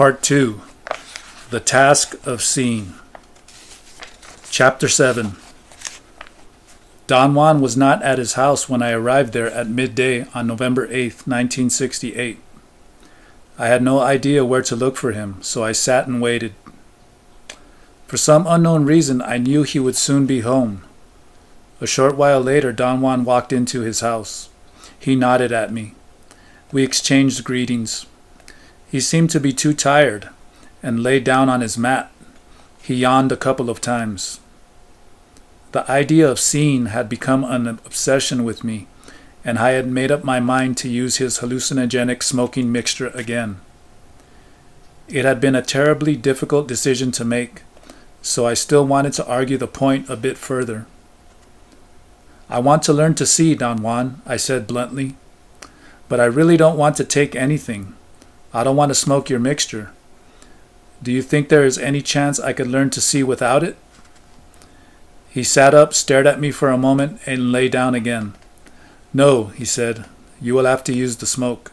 Part 2. The Task of Seeing. Chapter 7. Don Juan was not at his house when I arrived there at midday on November 8th, 1968. I had no idea where to look for him, so I sat and waited. For some unknown reason, I knew he would soon be home. A short while later, Don Juan walked into his house. He nodded at me. We exchanged greetings. He seemed to be too tired, and lay down on his mat. He yawned a couple of times. The idea of seeing had become an obsession with me, and I had made up my mind to use his hallucinogenic smoking mixture again. It had been a terribly difficult decision to make, so I still wanted to argue the point a bit further. "I want to learn to see, Don Juan," I said bluntly. "But I really don't want to take anything. I don't want to smoke your mixture. Do you think there is any chance I could learn to see without it?" He sat up, stared at me for a moment, and lay down again. "No," he said, "you will have to use the smoke."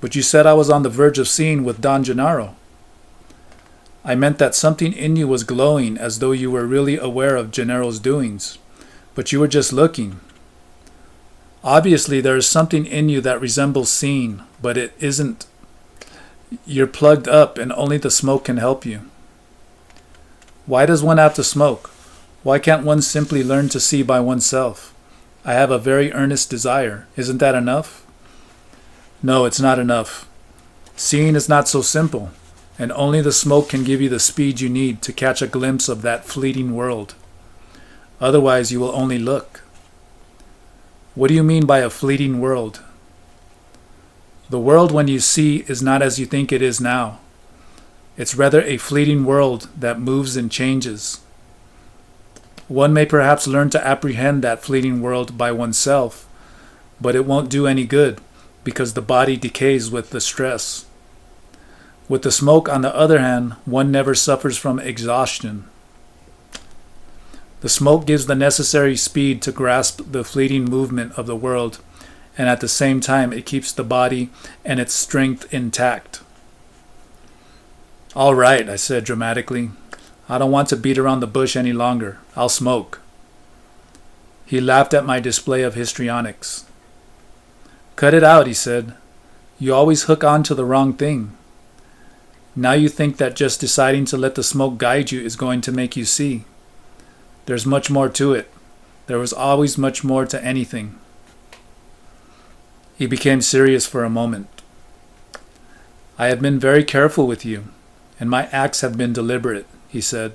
"But you said I was on the verge of seeing with Don Gennaro." "I meant that something in you was glowing as though you were really aware of Gennaro's doings, but you were just looking. Obviously there is something in you that resembles seeing, but it isn't. You're plugged up and only the smoke can help you." "Why does one have to smoke? Why can't one simply learn to see by oneself? I have a very earnest desire. Isn't that enough?" "No, it's not enough. Seeing is not so simple, and only the smoke can give you the speed you need to catch a glimpse of that fleeting world. Otherwise you will only look." "What do you mean by a fleeting world?" "The world when you see is not as you think it is now. It's rather a fleeting world that moves and changes. One may perhaps learn to apprehend that fleeting world by oneself, but it won't do any good because the body decays with the stress. With the smoke, on the other hand, one never suffers from exhaustion. The smoke gives the necessary speed to grasp the fleeting movement of the world, and at the same time it keeps the body and its strength intact." "All right," I said dramatically. "I don't want to beat around the bush any longer. I'll smoke." He laughed at my display of histrionics. "Cut it out," he said. "You always hook on to the wrong thing. Now you think that just deciding to let the smoke guide you is going to make you see. There's much more to it. There was always much more to anything." He became serious for a moment. "I have been very careful with you, and my acts have been deliberate," he said,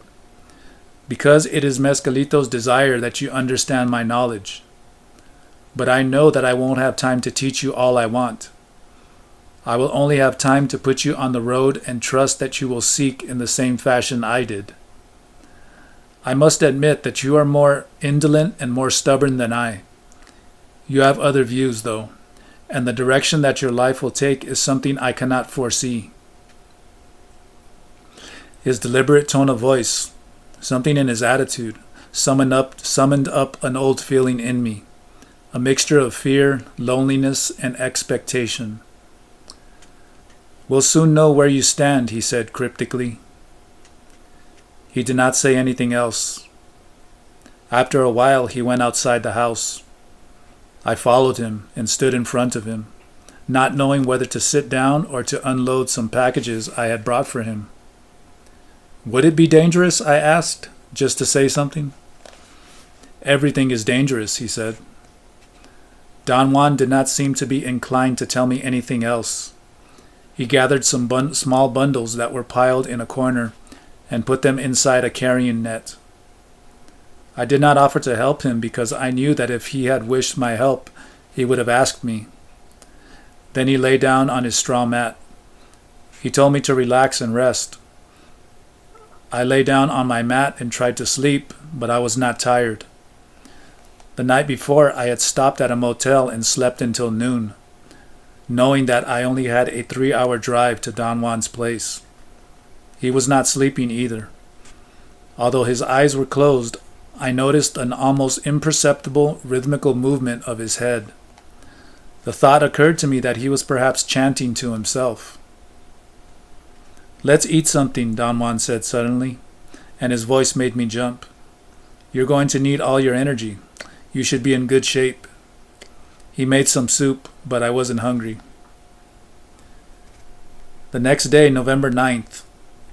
"because it is Mescalito's desire that you understand my knowledge. But I know that I won't have time to teach you all I want. I will only have time to put you on the road and trust that you will seek in the same fashion I did. I must admit that you are more indolent and more stubborn than I. You have other views, though, and the direction that your life will take is something I cannot foresee." His deliberate tone of voice, something in his attitude, summoned up an old feeling in me, a mixture of fear, loneliness, and expectation. "We'll soon know where you stand," he said cryptically. He did not say anything else. After a while, he went outside the house. I followed him and stood in front of him, not knowing whether to sit down or to unload some packages I had brought for him. "Would it be dangerous," I asked, "just to say something?" "Everything is dangerous," he said. Don Juan did not seem to be inclined to tell me anything else. He gathered some small bundles that were piled in a corner and put them inside a carrying net. I did not offer to help him because I knew that if he had wished my help, he would have asked me. Then he lay down on his straw mat. He told me to relax and rest. I lay down on my mat and tried to sleep, but I was not tired. The night before, I had stopped at a motel and slept until noon, knowing that I only had a 3-hour drive to Don Juan's place. He was not sleeping either. Although his eyes were closed, I noticed an almost imperceptible rhythmical movement of his head. The thought occurred to me that he was perhaps chanting to himself. Let's eat something, Don Juan said suddenly, and his voice made me jump. You're going to need all your energy. You should be in good shape. He made some soup, but I wasn't hungry. The next day, November 9th,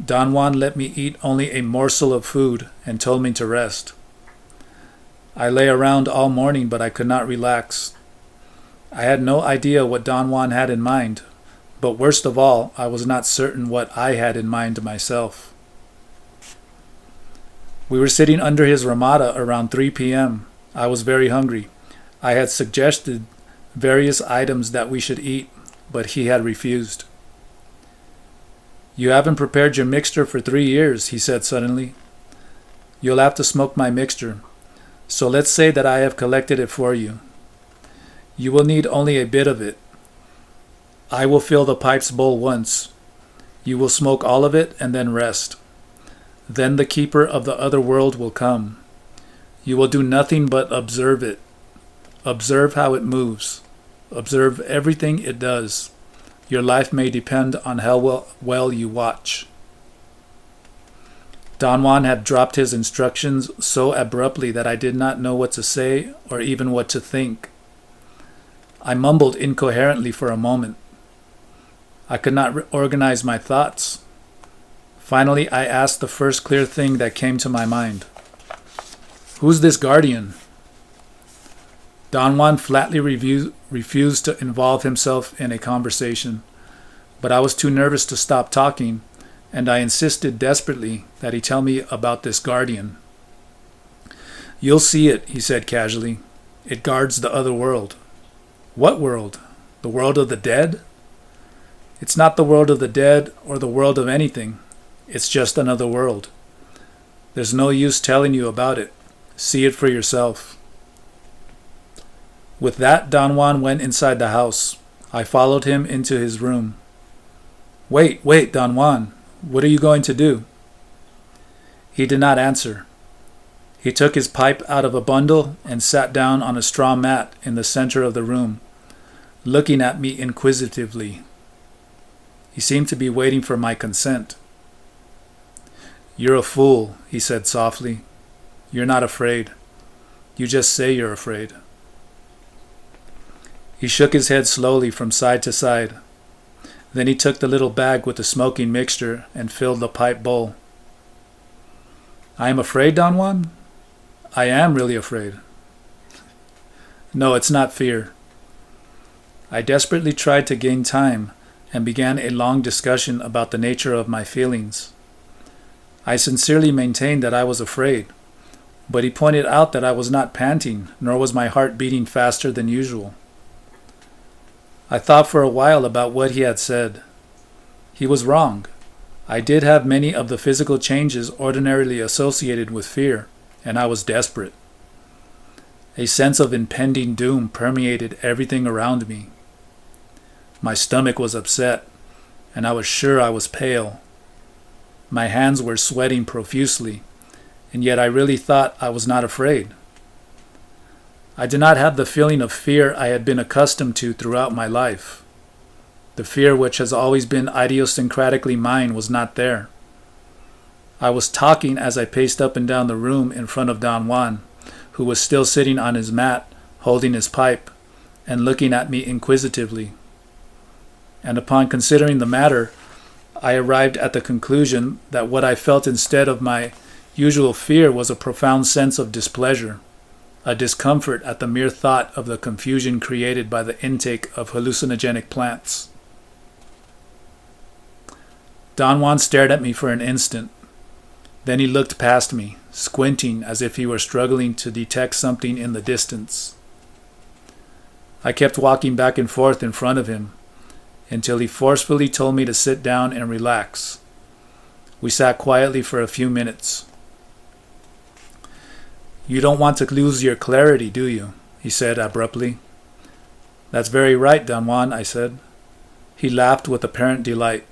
Don Juan let me eat only a morsel of food and told me to rest. I lay around all morning, but I could not relax. I had no idea what Don Juan had in mind, but worst of all, I was not certain what I had in mind myself. We were sitting under his ramada around 3 p.m. I was very hungry. I had suggested various items that we should eat, but he had refused. You haven't prepared your mixture for 3 years, he said suddenly. You'll have to smoke my mixture. So let's say that I have collected it for you. You will need only a bit of it. I will fill the pipe's bowl once. You will smoke all of it and then rest. Then the keeper of the other world will come. You will do nothing but observe it. Observe how it moves. Observe everything it does. Your life may depend on how well you watch. Don Juan had dropped his instructions so abruptly that I did not know what to say or even what to think. I mumbled incoherently for a moment. I could not organize my thoughts. Finally, I asked the first clear thing that came to my mind. Who's this guardian? Don Juan flatly refused to involve himself in a conversation, but I was too nervous to stop talking, and I insisted desperately that he tell me about this guardian. You'll see it, he said casually. It guards the other world. What world? The world of the dead? It's not the world of the dead or the world of anything. It's just another world. There's no use telling you about it. See it for yourself. With that, Don Juan went inside the house. I followed him into his room. Wait, Don Juan. What are you going to do? He did not answer. He took his pipe out of a bundle and sat down on a straw mat in the center of the room, looking at me inquisitively. He seemed to be waiting for my consent. You're a fool, he said softly. You're not afraid. You just say you're afraid. He shook his head slowly from side to side. Then he took the little bag with the smoking mixture and filled the pipe bowl. I am afraid, Don Juan? I am really afraid. No, it's not fear. I desperately tried to gain time and began a long discussion about the nature of my feelings. I sincerely maintained that I was afraid, but he pointed out that I was not panting, nor was my heart beating faster than usual. I thought for a while about what he had said. He was wrong. I did have many of the physical changes ordinarily associated with fear, and I was desperate. A sense of impending doom permeated everything around me. My stomach was upset, and I was sure I was pale. My hands were sweating profusely, and yet I really thought I was not afraid. I did not have the feeling of fear I had been accustomed to throughout my life. The fear which has always been idiosyncratically mine was not there. I was talking as I paced up and down the room in front of Don Juan, who was still sitting on his mat, holding his pipe, and looking at me inquisitively. And upon considering the matter, I arrived at the conclusion that what I felt instead of my usual fear was a profound sense of displeasure, a discomfort at the mere thought of the confusion created by the intake of hallucinogenic plants. Don Juan stared at me for an instant. Then he looked past me, squinting as if he were struggling to detect something in the distance. I kept walking back and forth in front of him until he forcefully told me to sit down and relax. We sat quietly for a few minutes. You don't want to lose your clarity, do you? He said abruptly. That's very right, Don Juan, I said. He laughed with apparent delight.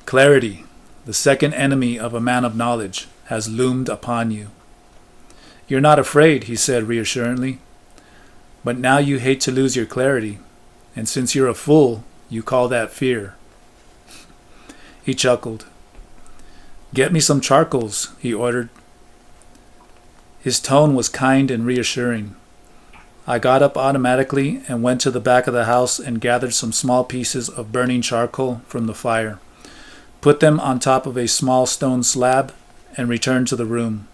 Clarity, the second enemy of a man of knowledge, has loomed upon you. You're not afraid, he said reassuringly. But now you hate to lose your clarity, and since you're a fool, you call that fear. He chuckled. "Get me some charcoals," he ordered. His tone was kind and reassuring. I got up automatically and went to the back of the house and gathered some small pieces of burning charcoal from the fire, put them on top of a small stone slab, and returned to the room.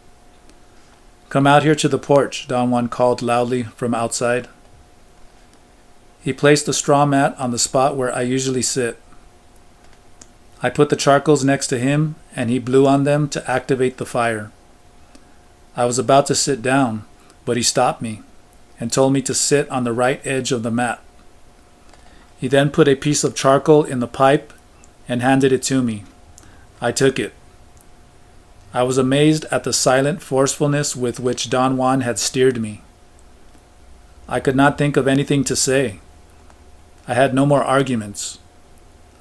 "Come out here to the porch," Don Juan called loudly from outside. He placed a straw mat on the spot where I usually sit. I put the charcoals next to him, and he blew on them to activate the fire. I was about to sit down, but he stopped me and told me to sit on the right edge of the mat. He then put a piece of charcoal in the pipe and handed it to me. I took it. I was amazed at the silent forcefulness with which Don Juan had steered me. I could not think of anything to say. I had no more arguments.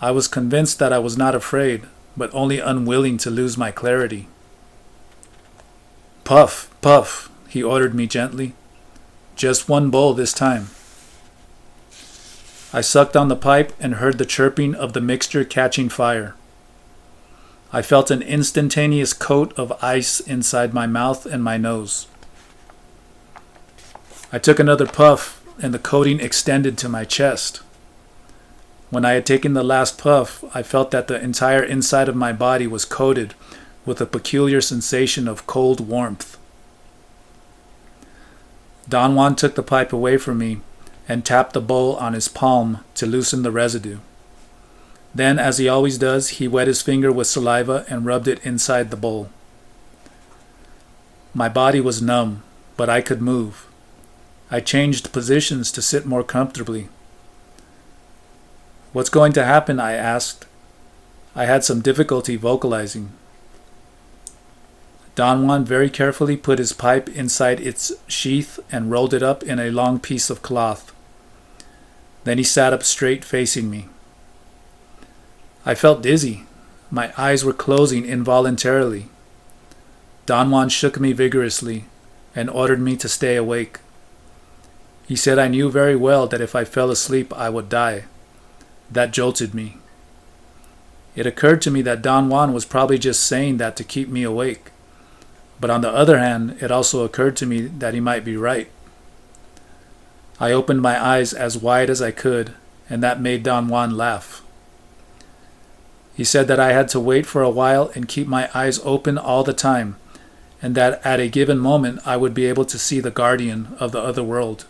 I was convinced that I was not afraid, but only unwilling to lose my clarity. "Puff, puff," he ordered me gently. "Just one bowl this time." I sucked on the pipe and heard the chirping of the mixture catching fire. I felt an instantaneous coat of ice inside my mouth and my nose. I took another puff, and the coating extended to my chest. When I had taken the last puff, I felt that the entire inside of my body was coated with a peculiar sensation of cold warmth. Don Juan took the pipe away from me and tapped the bowl on his palm to loosen the residue. Then, as he always does, he wet his finger with saliva and rubbed it inside the bowl. My body was numb, but I could move. I changed positions to sit more comfortably. "What's going to happen?" I asked. I had some difficulty vocalizing. Don Juan very carefully put his pipe inside its sheath and rolled it up in a long piece of cloth. Then he sat up straight facing me. I felt dizzy. My eyes were closing involuntarily. Don Juan shook me vigorously and ordered me to stay awake. He said I knew very well that if I fell asleep I would die. That jolted me. It occurred to me that Don Juan was probably just saying that to keep me awake. But on the other hand, it also occurred to me that he might be right. I opened my eyes as wide as I could, and that made Don Juan laugh. He said that I had to wait for a while and keep my eyes open all the time, and that at a given moment I would be able to see the guardian of the other world.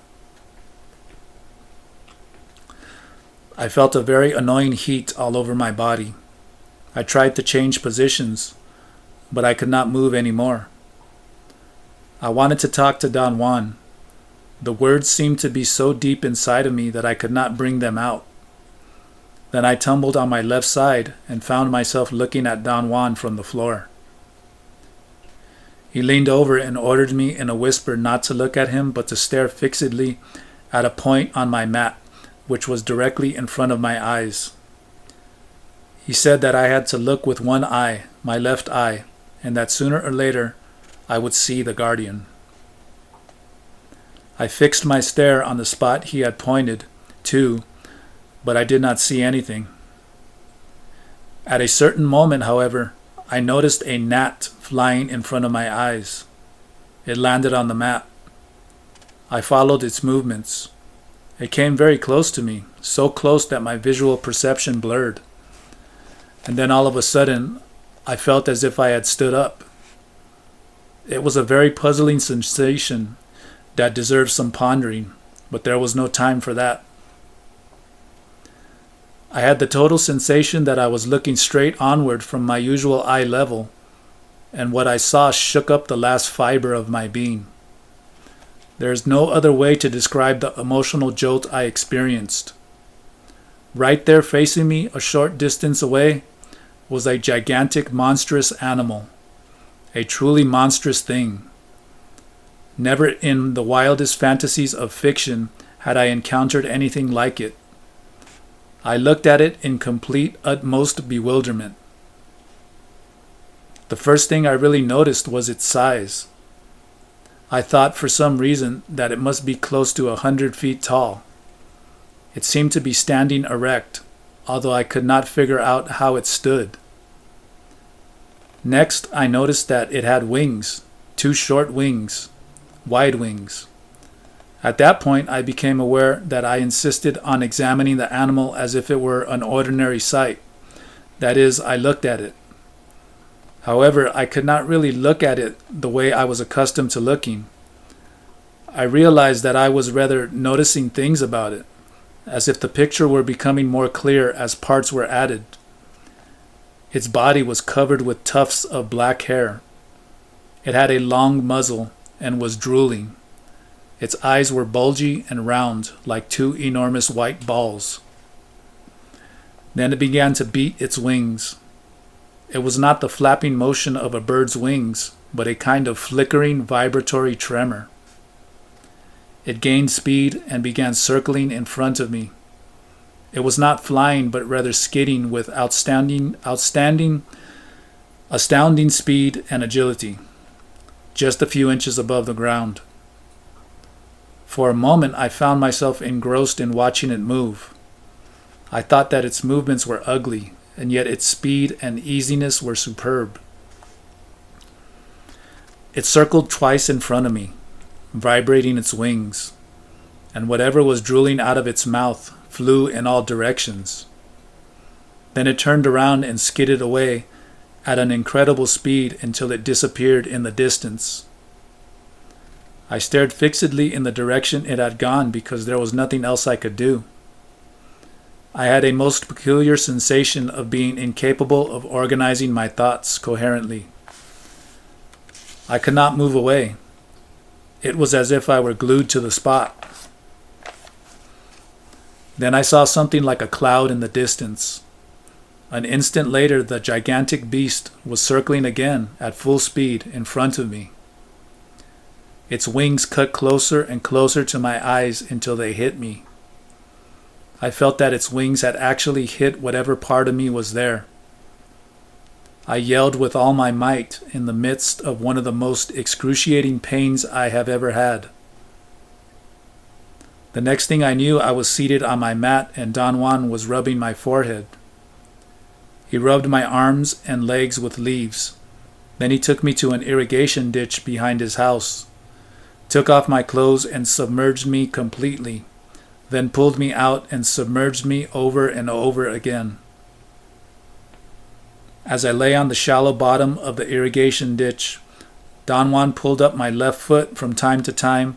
I felt a very annoying heat all over my body. I tried to change positions, but I could not move anymore. I wanted to talk to Don Juan. The words seemed to be so deep inside of me that I could not bring them out. Then I tumbled on my left side and found myself looking at Don Juan from the floor. He leaned over and ordered me in a whisper not to look at him but to stare fixedly at a point on my mat, which was directly in front of my eyes. He said that I had to look with one eye, my left eye, and that sooner or later I would see the guardian. I fixed my stare on the spot he had pointed to, but I did not see anything. At a certain moment, however, I noticed a gnat flying in front of my eyes. It landed on the mat. I followed its movements. It came very close to me, so close that my visual perception blurred. And then all of a sudden, I felt as if I had stood up. It was a very puzzling sensation that deserved some pondering, but there was no time for that. I had the total sensation that I was looking straight onward from my usual eye level, and what I saw shook up the last fiber of my being. There is no other way to describe the emotional jolt I experienced. Right there facing me, a short distance away, was a gigantic, monstrous animal. A truly monstrous thing. Never in the wildest fantasies of fiction had I encountered anything like it. I looked at it in complete, utmost bewilderment. The first thing I really noticed was its size. I thought for some reason that it must be close to 100 feet tall. It seemed to be standing erect, although I could not figure out how it stood. Next, I noticed that it had wings, 2 short wings, wide wings. At that point, I became aware that I insisted on examining the animal as if it were an ordinary sight. That is, I looked at it. However, I could not really look at it the way I was accustomed to looking. I realized that I was rather noticing things about it, as if the picture were becoming more clear as parts were added. Its body was covered with tufts of black hair. It had a long muzzle and was drooling. Its eyes were bulgy and round, like 2 enormous white balls. Then it began to beat its wings. It was not the flapping motion of a bird's wings, but a kind of flickering, vibratory tremor. It gained speed and began circling in front of me. It was not flying, but rather skidding with astounding speed and agility, just a few inches above the ground. For a moment, I found myself engrossed in watching it move. I thought that its movements were ugly, and yet its speed and easiness were superb. It circled twice in front of me, vibrating its wings, and whatever was drooling out of its mouth flew in all directions. Then it turned around and skidded away at an incredible speed until it disappeared in the distance. I stared fixedly in the direction it had gone because there was nothing else I could do. I had a most peculiar sensation of being incapable of organizing my thoughts coherently. I could not move away. It was as if I were glued to the spot. Then I saw something like a cloud in the distance. An instant later, the gigantic beast was circling again at full speed in front of me. Its wings cut closer and closer to my eyes until they hit me. I felt that its wings had actually hit whatever part of me was there. I yelled with all my might in the midst of one of the most excruciating pains I have ever had. The next thing I knew, I was seated on my mat and Don Juan was rubbing my forehead. He rubbed my arms and legs with leaves. Then he took me to an irrigation ditch behind his house, took off my clothes and submerged me completely, then pulled me out and submerged me over and over again. As I lay on the shallow bottom of the irrigation ditch, Don Juan pulled up my left foot from time to time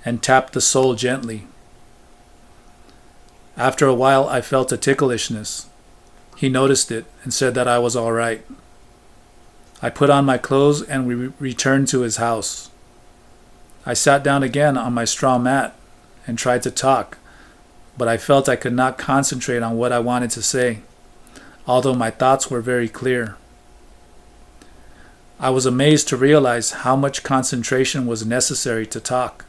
and tapped the sole gently. After a while, I felt a ticklishness. He noticed it and said that I was all right. I put on my clothes and we returned to his house. I sat down again on my straw mat and tried to talk, but I felt I could not concentrate on what I wanted to say, although my thoughts were very clear. I was amazed to realize how much concentration was necessary to talk.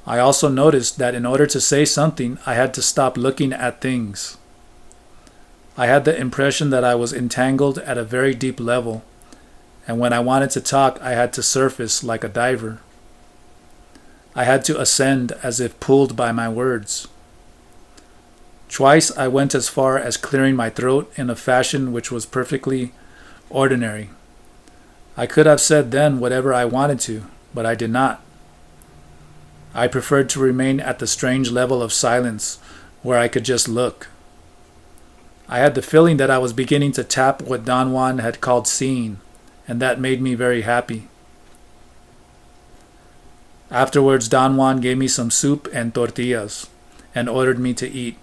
I also noticed that in order to say something, I had to stop looking at things. I had the impression that I was entangled at a very deep level, and when I wanted to talk, I had to surface like a diver. I had to ascend as if pulled by my words. Twice I went as far as clearing my throat in a fashion which was perfectly ordinary. I could have said then whatever I wanted to, but I did not. I preferred to remain at the strange level of silence where I could just look. I had the feeling that I was beginning to tap what Don Juan had called seeing, and that made me very happy. Afterwards, Don Juan gave me some soup and tortillas and ordered me to eat.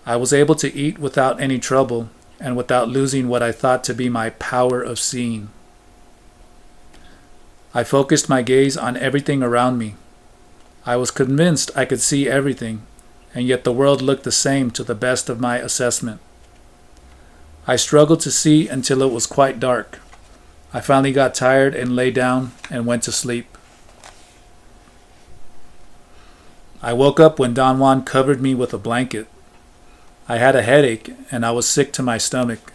I was able to eat without any trouble and without losing what I thought to be my power of seeing. I focused my gaze on everything around me. I was convinced I could see everything, and yet the world looked the same to the best of my assessment. I struggled to see until it was quite dark. I finally got tired and lay down and went to sleep. I woke up when Don Juan covered me with a blanket. I had a headache and I was sick to my stomach.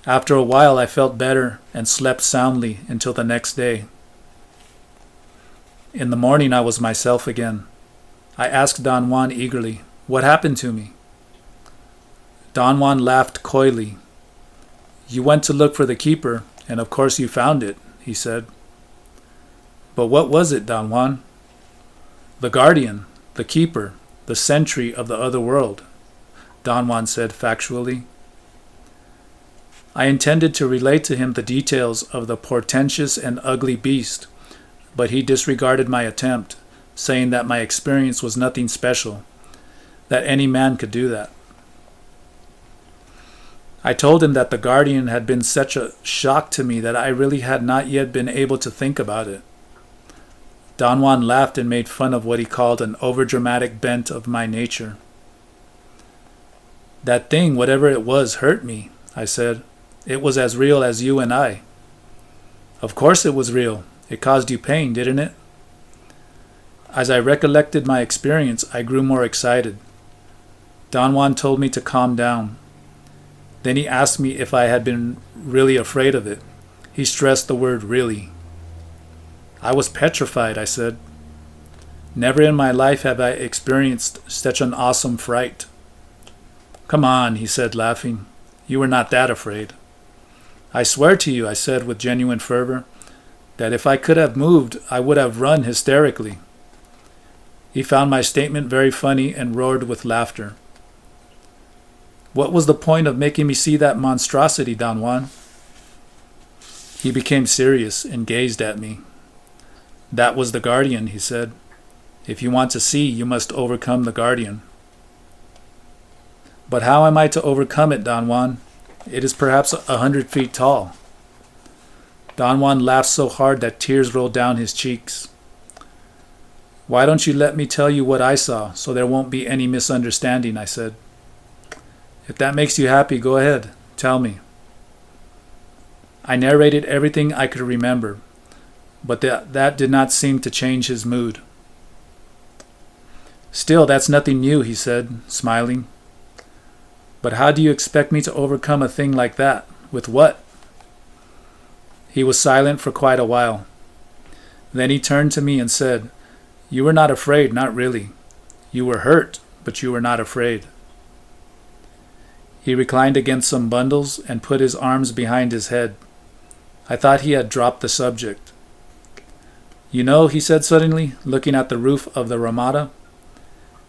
After a while I felt better and slept soundly until the next day. In the morning I was myself again. I asked Don Juan eagerly, "What happened to me?" Don Juan laughed coyly. You went to look for the keeper, and of course you found it, he said. But what was it, Don Juan? The guardian, the keeper, the sentry of the other world, Don Juan said factually. I intended to relate to him the details of the portentous and ugly beast, but he disregarded my attempt, saying that my experience was nothing special, that any man could do that. I told him that the guardian had been such a shock to me that I really had not yet been able to think about it. Don Juan laughed and made fun of what he called an overdramatic bent of my nature. That thing, whatever it was, hurt me, I said. It was as real as you and I. Of course it was real. It caused you pain, didn't it? As I recollected my experience, I grew more excited. Don Juan told me to calm down. Then he asked me if I had been really afraid of it. He stressed the word really. I was petrified, I said. Never in my life have I experienced such an awesome fright. Come on, he said, laughing. You were not that afraid. I swear to you, I said with genuine fervor, that if I could have moved, I would have run hysterically. He found my statement very funny and roared with laughter. What was the point of making me see that monstrosity, Don Juan? He became serious and gazed at me. That was the guardian, he said. If you want to see, you must overcome the guardian. But how am I to overcome it, Don Juan? It is perhaps 100 feet tall. Don Juan laughed so hard that tears rolled down his cheeks. Why don't you let me tell you what I saw, so there won't be any misunderstanding, I said. If that makes you happy, go ahead. Tell me. I narrated everything I could remember, but that did not seem to change his mood. Still, that's nothing new, he said, smiling. But how do you expect me to overcome a thing like that? With what? He was silent for quite a while. Then he turned to me and said, You were not afraid, not really. You were hurt, but you were not afraid. He reclined against some bundles and put his arms behind his head. I thought he had dropped the subject. You know, he said suddenly, looking at the roof of the Ramada,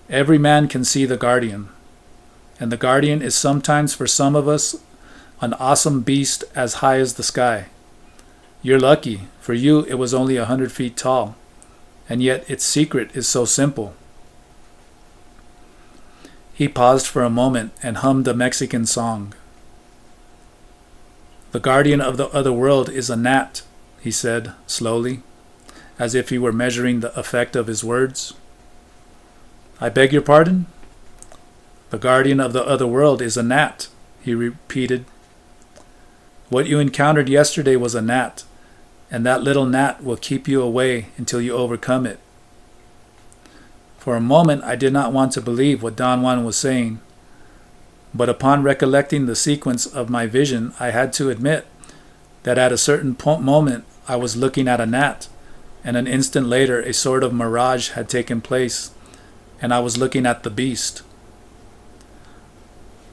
every man can see the guardian. And the guardian is sometimes for some of us an awesome beast as high as the sky. You're lucky. For you, it was only 100 feet tall. And yet its secret is so simple. He paused for a moment and hummed a Mexican song. The guardian of the other world is a gnat, he said slowly, as if he were measuring the effect of his words. I beg your pardon? The guardian of the other world is a gnat, he repeated. What you encountered yesterday was a gnat, and that little gnat will keep you away until you overcome it. For a moment I did not want to believe what Don Juan was saying, but upon recollecting the sequence of my vision, I had to admit that at a certain moment I was looking at a gnat, and an instant later a sort of mirage had taken place, and I was looking at the beast.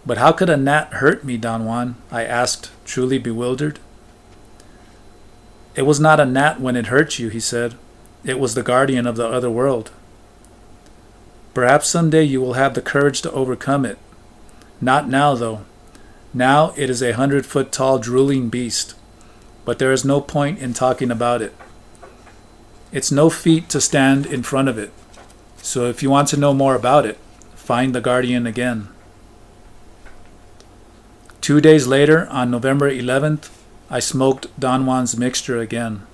But how could a gnat hurt me, Don Juan? I asked, truly bewildered. It was not a gnat when it hurt you, he said. It was the guardian of the other world. Perhaps someday you will have the courage to overcome it. Not now, though. Now it is a 100-foot tall drooling beast, but there is no point in talking about it. It's no feat to stand in front of it. So if you want to know more about it, find the guardian again. 2 days later, on November 11th, I smoked Don Juan's mixture again.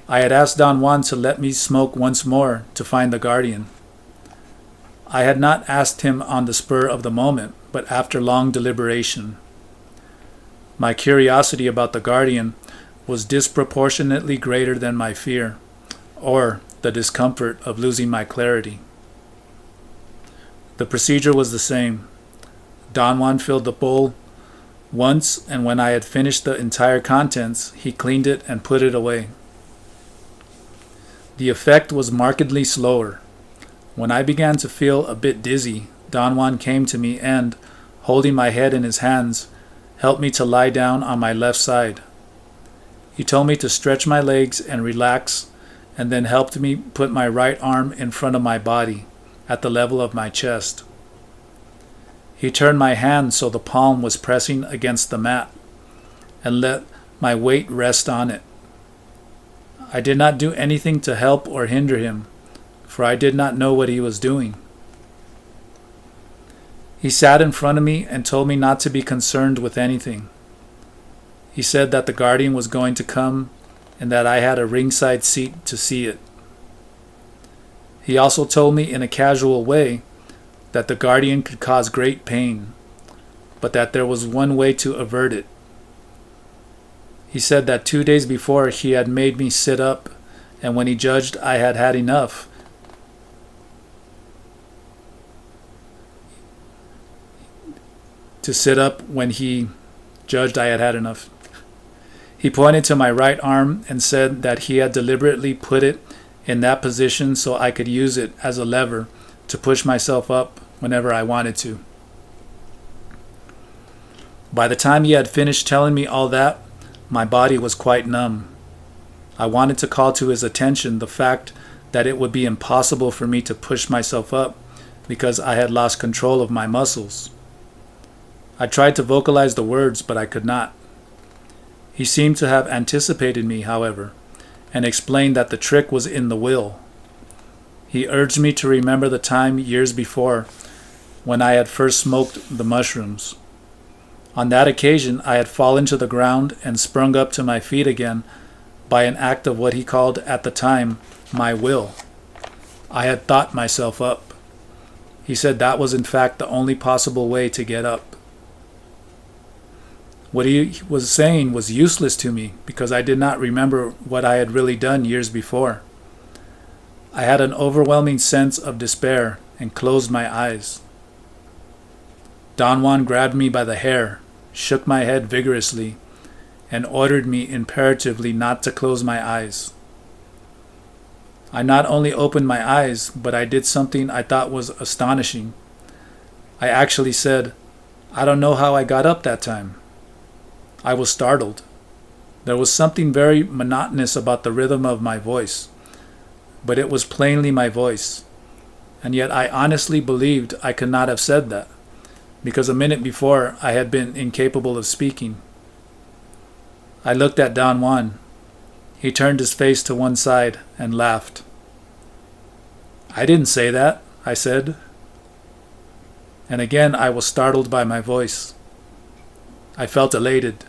I had asked Don Juan to let me smoke once more to find the guardian. I had not asked him on the spur of the moment, but after long deliberation. My curiosity about the guardian was disproportionately greater than my fear, or the discomfort of losing my clarity. The procedure was the same. Don Juan filled the bowl once, and when I had finished the entire contents, he cleaned it and put it away. The effect was markedly slower. When I began to feel a bit dizzy, Don Juan came to me and, holding my head in his hands, helped me to lie down on my left side. He told me to stretch my legs and relax, and then helped me put my right arm in front of my body, at the level of my chest. He turned my hand so the palm was pressing against the mat, and let my weight rest on it. I did not do anything to help or hinder him, for I did not know what he was doing. He sat in front of me and told me not to be concerned with anything. He said that the guardian was going to come and that I had a ringside seat to see it. He also told me in a casual way that the guardian could cause great pain, but that there was one way to avert it. He said that 2 days before he had made me sit up, and when he judged I had had enough, to sit up when he judged I had had enough. He pointed to my right arm and said that he had deliberately put it in that position so I could use it as a lever to push myself up whenever I wanted to. By the time he had finished telling me all that, my body was quite numb. I wanted to call to his attention the fact that it would be impossible for me to push myself up because I had lost control of my muscles. I tried to vocalize the words, but I could not. He seemed to have anticipated me, however, and explained that the trick was in the will. He urged me to remember the time years before when I had first smoked the mushrooms. On that occasion, I had fallen to the ground and sprung up to my feet again by an act of what he called at the time my will. I had thought myself up. He said that was in fact the only possible way to get up. What he was saying was useless to me because I did not remember what I had really done years before. I had an overwhelming sense of despair and closed my eyes. Don Juan grabbed me by the hair, shook my head vigorously, and ordered me imperatively not to close my eyes. I not only opened my eyes, but I did something I thought was astonishing. I actually said, "I don't know how I got up that time." I was startled. There was something very monotonous about the rhythm of my voice, but it was plainly my voice, and yet I honestly believed I could not have said that, because a minute before I had been incapable of speaking. I looked at Don Juan. He turned his face to one side and laughed. "I didn't say that," I said. And again I was startled by my voice. I felt elated.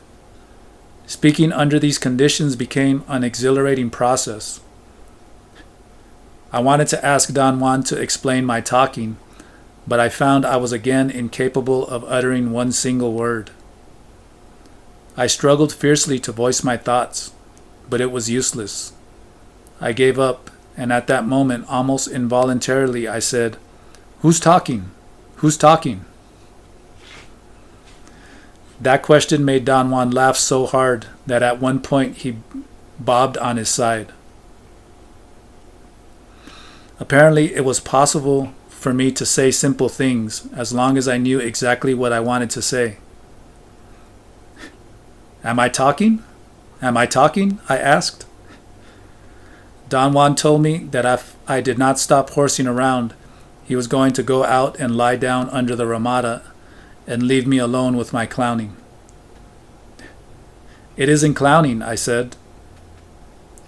Speaking under these conditions became an exhilarating process. I wanted to ask Don Juan to explain my talking, but I found I was again incapable of uttering one single word. I struggled fiercely to voice my thoughts, but it was useless. I gave up, and at that moment, almost involuntarily, I said, "Who's talking? Who's talking?" That question made Don Juan laugh so hard that at one point he bobbed on his side. Apparently, it was possible for me to say simple things as long as I knew exactly what I wanted to say. "Am I talking? Am I talking?" I asked. Don Juan told me that if I did not stop horsing around, he was going to go out and lie down under the ramada and leave me alone with my clowning. "It isn't clowning," I said.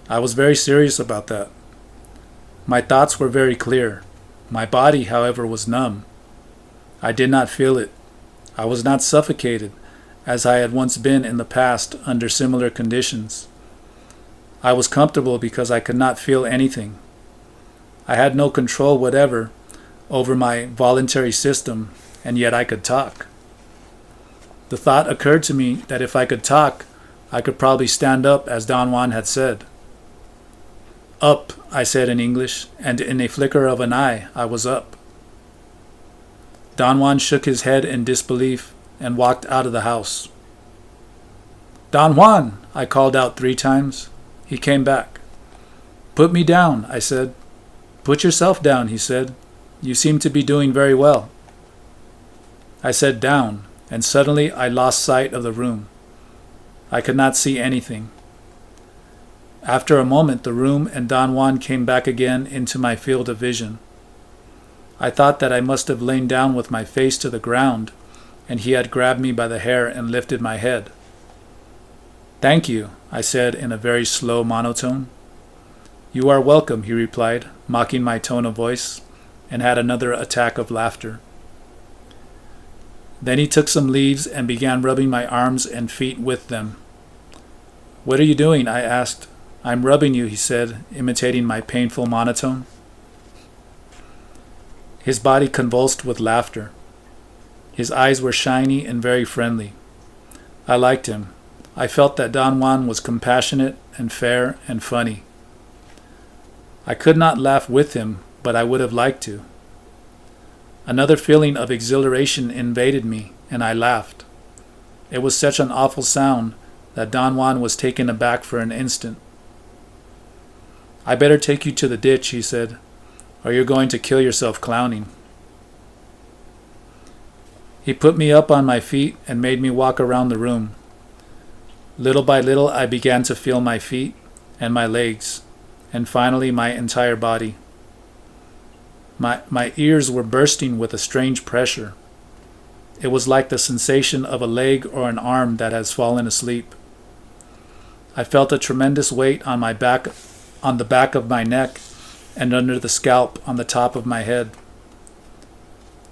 I was very serious about that. My thoughts were very clear. My body, however, was numb. I did not feel it. I was not suffocated, as I had once been in the past under similar conditions. I was comfortable because I could not feel anything. I had no control whatever over my voluntary system, and yet I could talk. The thought occurred to me that if I could talk, I could probably stand up as Don Juan had said. "Up," I said in English, and in a flicker of an eye, I was up. Don Juan shook his head in disbelief and walked out of the house. "Don Juan!" I called out 3 times. He came back. "Put me down," I said. "Put yourself down," he said. "You seem to be doing very well." I said down, and suddenly I lost sight of the room. I could not see anything. After a moment, the room and Don Juan came back again into my field of vision. I thought that I must have lain down with my face to the ground, and he had grabbed me by the hair and lifted my head. "Thank you," I said in a very slow monotone. "You are welcome," he replied, mocking my tone of voice, and had another attack of laughter. Then he took some leaves and began rubbing my arms and feet with them. "What are you doing?" I asked. "I'm rubbing you," he said, imitating my painful monotone. His body convulsed with laughter. His eyes were shiny and very friendly. I liked him. I felt that Don Juan was compassionate and fair and funny. I could not laugh with him, but I would have liked to. Another feeling of exhilaration invaded me, and I laughed. It was such an awful sound that Don Juan was taken aback for an instant. "I better take you to the ditch," he said, "or you're going to kill yourself clowning." He put me up on my feet and made me walk around the room. Little by little I began to feel my feet and my legs, and finally my entire body. My ears were bursting with a strange pressure. It was like the sensation of a leg or an arm that has fallen asleep. I felt a tremendous weight on the back of my neck, and under the scalp on the top of my head.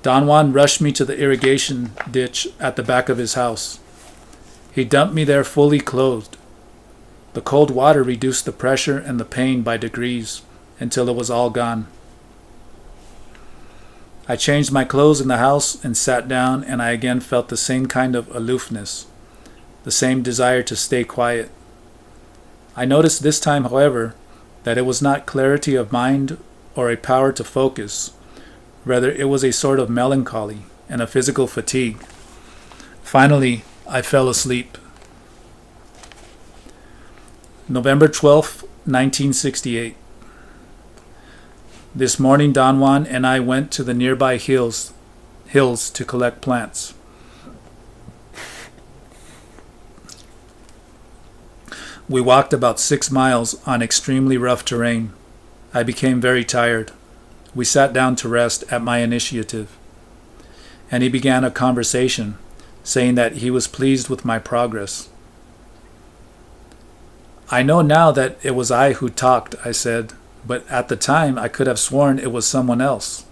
Don Juan rushed me to the irrigation ditch at the back of his house. He dumped me there fully clothed. The cold water reduced the pressure and the pain by degrees until it was all gone. I changed my clothes in the house and sat down, and I again felt the same kind of aloofness, the same desire to stay quiet. I noticed this time, however, that it was not clarity of mind or a power to focus. Rather, it was a sort of melancholy and a physical fatigue. Finally, I fell asleep. November 12th, 1968. This morning, Don Juan and I went to the nearby hills to collect plants. We walked about 6 miles on extremely rough terrain. I became very tired. We sat down to rest at my initiative, and he began a conversation, saying that he was pleased with my progress. "I know now that it was I who talked," I said, "but at the time I could have sworn it was someone else."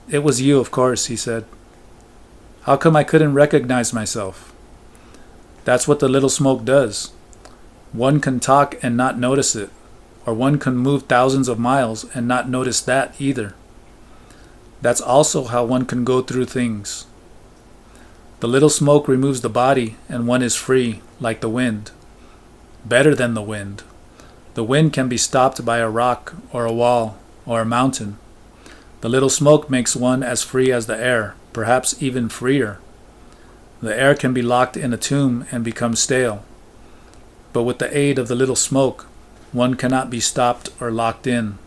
"It was you, of course," he said. "How come I couldn't recognize myself?" "That's what the little smoke does. One can talk and not notice it, or one can move thousands of miles and not notice that either. That's also how one can go through things. The little smoke removes the body, and one is free, like the wind. Better than the wind. The wind can be stopped by a rock or a wall or a mountain. The little smoke makes one as free as the air, perhaps even freer. The air can be locked in a tomb and become stale. But with the aid of the little smoke, one cannot be stopped or locked in."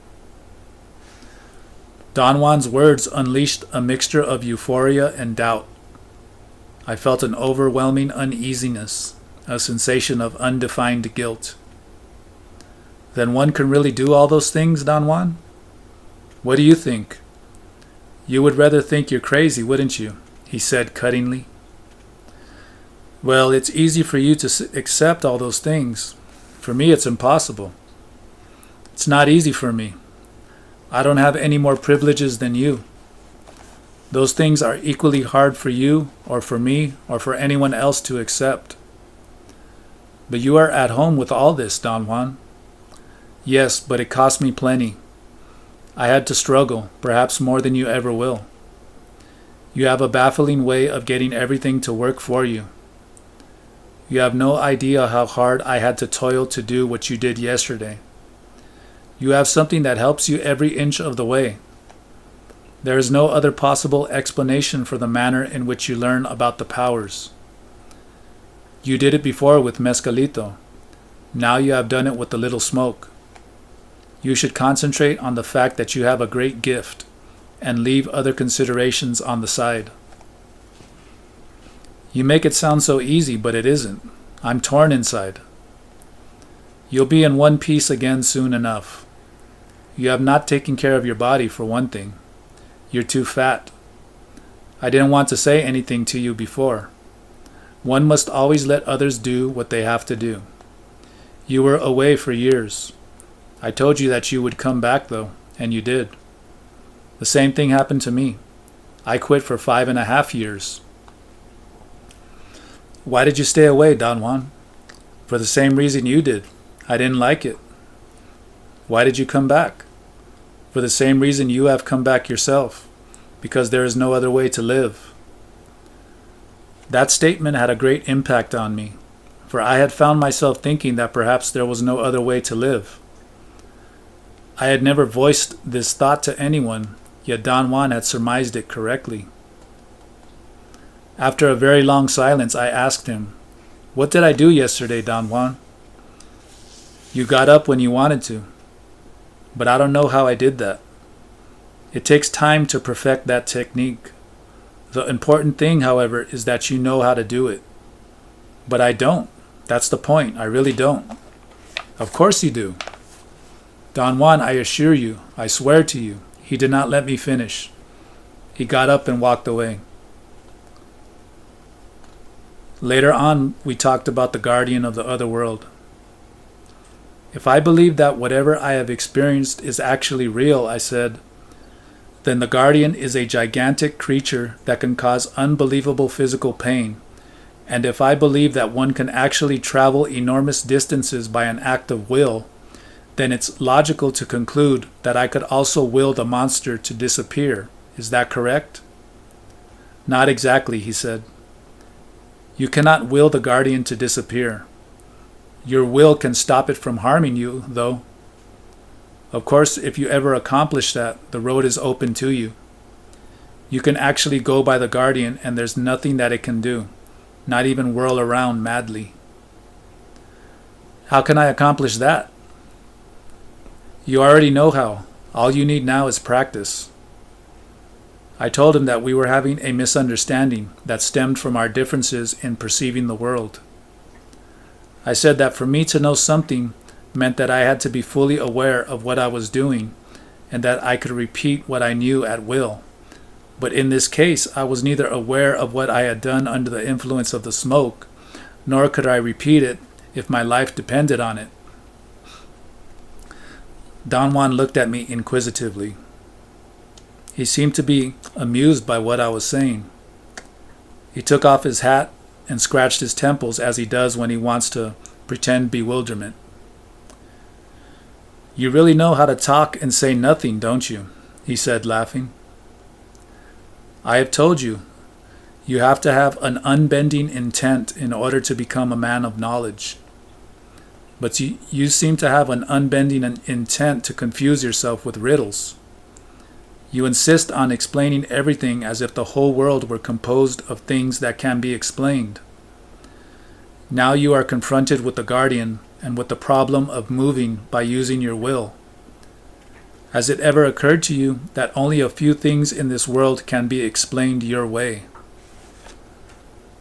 Don Juan's words unleashed a mixture of euphoria and doubt. I felt an overwhelming uneasiness, a sensation of undefined guilt. "Then one can really do all those things, Don Juan? What do you think? You would rather think you're crazy, wouldn't you?" he said cuttingly. "Well, it's easy for you to accept all those things. For me, it's impossible. It's not easy for me. I don't have any more privileges than you. Those things are equally hard for you, or for me, or for anyone else to accept. But you are at home with all this, Don Juan." "Yes, but it cost me plenty. I had to struggle, perhaps more than you ever will. You have a baffling way of getting everything to work for you. You have no idea how hard I had to toil to do what you did yesterday. You have something that helps you every inch of the way. There is no other possible explanation for the manner in which you learn about the powers. You did it before with Mescalito. Now you have done it with the little smoke. You should concentrate on the fact that you have a great gift and leave other considerations on the side." You make it sound so easy, but it isn't. I'm torn inside. You'll be in one piece again soon enough. You have not taken care of your body, for one thing. You're too fat. I didn't want to say anything to you before. One must always let others do what they have to do. You were away for years. I told you that you would come back, though, and you did. The same thing happened to me. I quit for 5.5 years. Why did you stay away, Don Juan? For the same reason you did. I didn't like it. Why did you come back? For the same reason you have come back yourself. Because there is no other way to live. That statement had a great impact on me, for I had found myself thinking that perhaps there was no other way to live. I had never voiced this thought to anyone, yet Don Juan had surmised it correctly. After a very long silence, I asked him, "What did I do yesterday, Don Juan?" "You got up when you wanted to, but I don't know how I did that. It takes time to perfect that technique. The important thing, however, is that you know how to do it." "But I don't. That's the point. I really don't." "Of course you do." "Don Juan, I assure you, I swear to you." He did not let me finish. He got up and walked away. Later on, we talked about the guardian of the other world. "If I believe that whatever I have experienced is actually real," I said, "then the guardian is a gigantic creature that can cause unbelievable physical pain. And if I believe that one can actually travel enormous distances by an act of will, then it's logical to conclude that I could also will the monster to disappear. Is that correct?" "Not exactly," he said. "You cannot will the guardian to disappear. Your will can stop it from harming you, though. Of course, if you ever accomplish that, the road is open to you. You can actually go by the guardian and there's nothing that it can do, not even whirl around madly." "How can I accomplish that?" "You already know how. All you need now is practice." I told him that we were having a misunderstanding that stemmed from our differences in perceiving the world. I said that for me to know something meant that I had to be fully aware of what I was doing and that I could repeat what I knew at will. But in this case, I was neither aware of what I had done under the influence of the smoke, nor could I repeat it if my life depended on it. Don Juan looked at me inquisitively. He seemed to be amused by what I was saying. He took off his hat and scratched his temples as he does when he wants to pretend bewilderment. "You really know how to talk and say nothing, don't you?" he said, laughing. "I have told you, you have to have an unbending intent in order to become a man of knowledge. But you seem to have an unbending intent to confuse yourself with riddles. You insist on explaining everything as if the whole world were composed of things that can be explained. Now you are confronted with the guardian and with the problem of moving by using your will. Has it ever occurred to you that only a few things in this world can be explained your way?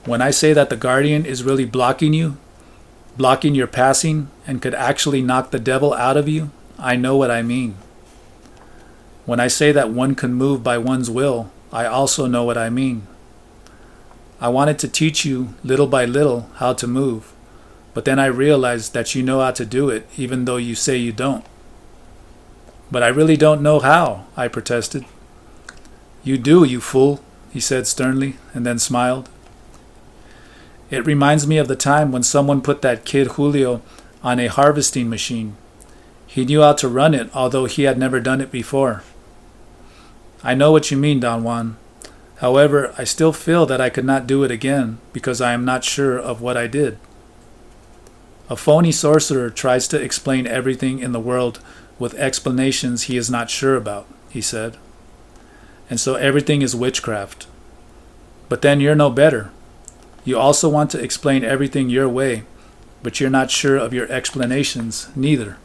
When I say that the guardian is really blocking you, blocking your passing, and could actually knock the devil out of you, I know what I mean. When I say that one can move by one's will, I also know what I mean. I wanted to teach you little by little how to move, but then I realized that you know how to do it even though you say you don't." "But I really don't know how," I protested. "You do, you fool," he said sternly, and then smiled. "It reminds me of the time when someone put that kid Julio on a harvesting machine. He knew how to run it, although he had never done it before." "I know what you mean, Don Juan. However, I still feel that I could not do it again because I am not sure of what I did." "A phony sorcerer tries to explain everything in the world with explanations he is not sure about," he said. "And so everything is witchcraft. But then you're no better. You also want to explain everything your way, but you're not sure of your explanations neither."